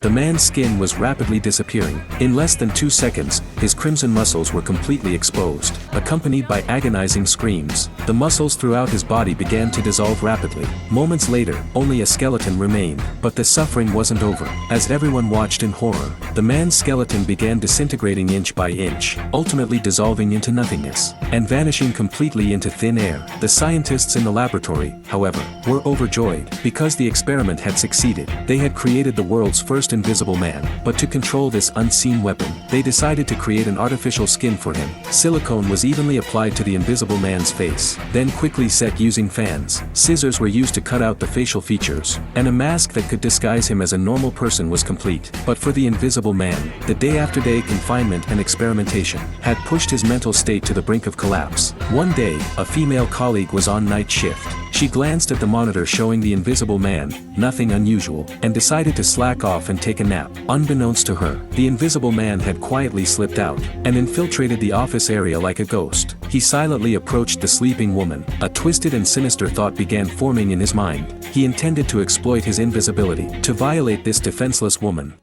The man's skin was rapidly disappearing. In less than 2 seconds, his crimson muscles were completely exposed, accompanied by agonizing screams. The muscles throughout his body began to dissolve rapidly. Moments later, only a skeleton remained, but the suffering wasn't over. As everyone watched in horror, the man's skeleton began disintegrating inch by inch, ultimately dissolving into nothingness, and vanishing completely into thin air. The scientists in the laboratory, however, were overjoyed, because the experiment had succeeded. They had created the world's first invisible man, but to control this unseen weapon, they decided to create an artificial skin for him. Silicone was evenly applied to the invisible man's face, then quickly set using fans. Scissors were used to cut out the facial features, and a mask that could disguise him as a normal person was complete. But for the invisible man, the day-after-day confinement and experimentation had pushed his mental state to the brink of collapse. One day, a female colleague was on night shift. She glanced at the monitor showing the invisible man, nothing unusual, and decided to slack off and take a nap. Unbeknownst to her, the invisible man had quietly slipped out and infiltrated the office area like a ghost. He silently approached the sleeping woman. A twisted and sinister thought began forming in his mind. He intended to exploit his invisibility to violate this defenseless woman.